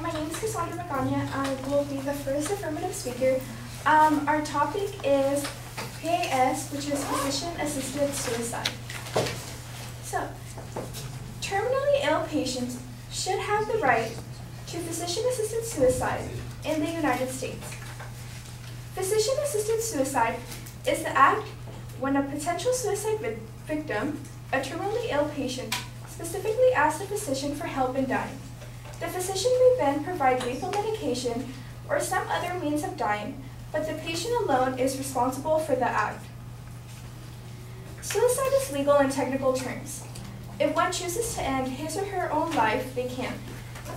My name is Cassandra Magana. I will be the first affirmative speaker. Our topic is PAS, which is physician-assisted suicide. So, terminally ill patients should have the right to physician-assisted suicide in the United States. Physician-assisted suicide is the act when a potential suicide victim, a terminally ill patient, specifically asks the physician for help in dying. The physician may then provide lethal medication or some other means of dying, but the patient alone is responsible for the act. Suicide is legal in technical terms. If one chooses to end his or her own life, they can.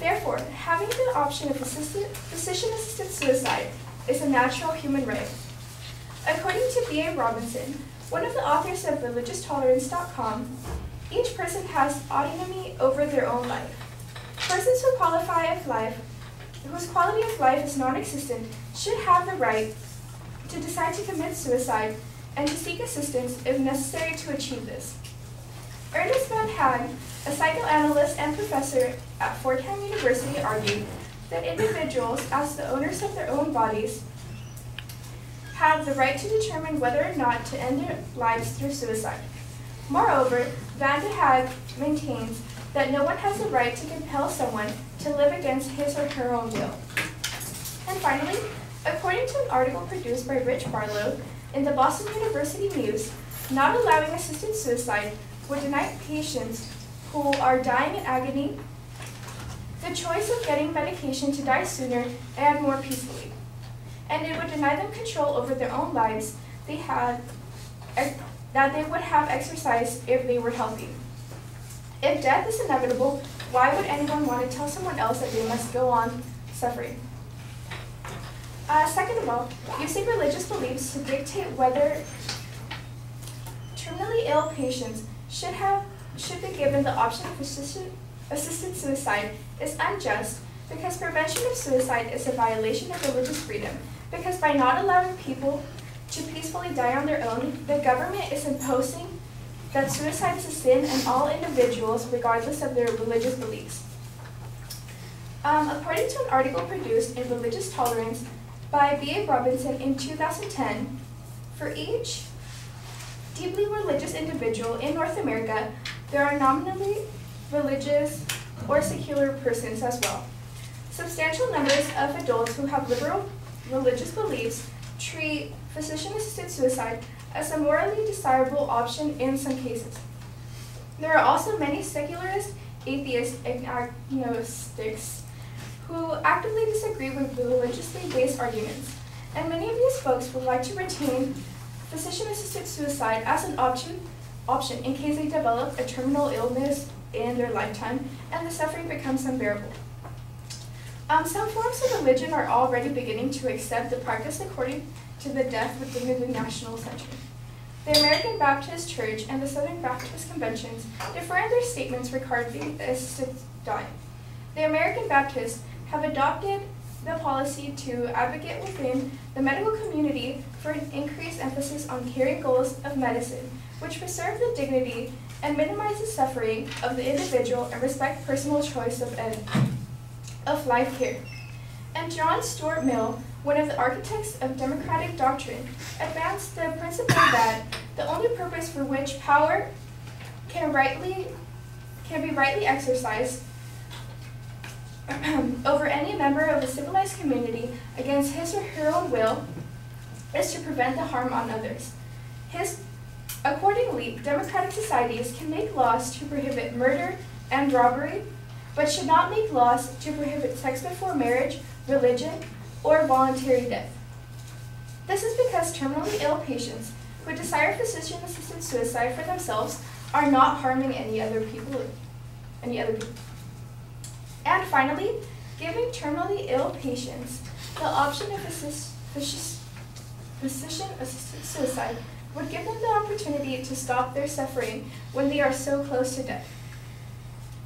Therefore, having the option of physician-assisted suicide is a natural human right. According to B.A. Robinson, one of the authors of ReligiousTolerance.com, each person has autonomy over their own life. Persons whose quality of life is non-existent should have the right to decide to commit suicide and to seek assistance if necessary to achieve this. Ernest Van Haag, a psychoanalyst and professor at Fordham University, argued that individuals, as the owners of their own bodies, have the right to determine whether or not to end their lives through suicide. Moreover, Van Haag maintains that no one has the right to compel someone to live against his or her own will. And finally, according to an article produced by Rich Barlow in the Boston University News, not allowing assisted suicide would deny patients who are dying in agony the choice of getting medication to die sooner and more peacefully. And it would deny them control over their own lives that they would have exercised if they were healthy. If death is inevitable, why would anyone want to tell someone else that they must go on suffering? Second of all, using religious beliefs to dictate whether terminally ill patients should be given the option of assisted suicide is unjust because prevention of suicide is a violation of religious freedom, because by not allowing people to peacefully die on their own, the government is imposing that suicide is a sin in all individuals regardless of their religious beliefs. According to an article produced in Religious Tolerance by B.A. Robinson in 2010, for each deeply religious individual in North America, there are nominally religious or secular persons as well. Substantial numbers of adults who have liberal religious beliefs treat physician-assisted suicide as a morally desirable option in some cases. There are also many secularist, atheist, and agnostics who actively disagree with religiously based arguments, and many of these folks would like to retain physician-assisted suicide as an option in case they develop a terminal illness in their lifetime and the suffering becomes unbearable. Some forms of religion are already beginning to accept the practice according to the Death with Dignity National Center. The American Baptist Church and the Southern Baptist Conventions differ in their statements regarding assisted dying. The American Baptists have adopted the policy to advocate within the medical community for an increased emphasis on caring goals of medicine, which preserve the dignity and minimize the suffering of the individual and respect personal choice of life care. And John Stuart Mill, one of the architects of democratic doctrine, advanced the principle that the only purpose for which power can be rightly exercised over any member of a civilized community against his or her own will is to prevent the harm on others. Accordingly, democratic societies can make laws to prohibit murder and robbery, but should not make laws to prohibit sex before marriage, religion, or voluntary death. This is because terminally ill patients who desire physician-assisted suicide for themselves are not harming any other people. And finally, giving terminally ill patients the option of physician-assisted suicide would give them the opportunity to stop their suffering when they are so close to death.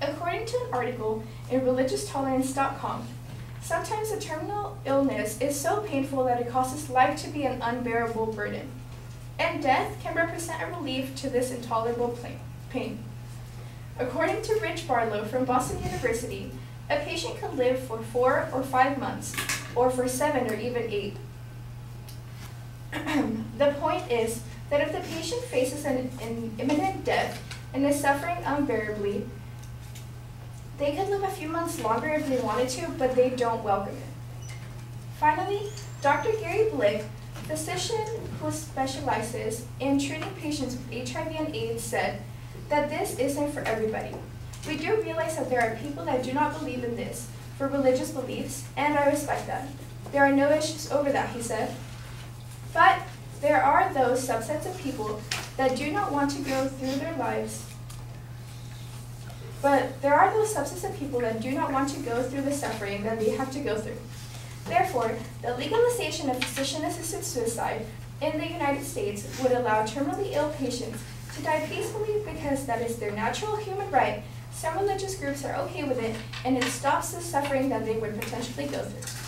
According to an article in ReligiousTolerance.com, sometimes a terminal illness is so painful that it causes life to be an unbearable burden, and death can represent a relief to this intolerable pain. According to Rich Barlow from Boston University, A patient could live for 4 or 5 months, or for 7 or even 8. The point is that if the patient faces an imminent death and is suffering unbearably, they could live a few months longer if they wanted to, but they don't welcome it. Finally, Dr. Gary Blick, physician who specializes in treating patients with HIV and AIDS, said that this isn't for everybody. We do realize that there are people that do not believe in this for religious beliefs, and I respect that. There are no issues over that, he said. But there are those subsets of people that do not want to go through their lives. But there are those subsets of people that do not want to go through the suffering that they have to go through. Therefore, the legalization of physician-assisted suicide in the United States would allow terminally ill patients to die peacefully because that is their natural human right. Some religious groups are okay with it, and it stops the suffering that they would potentially go through.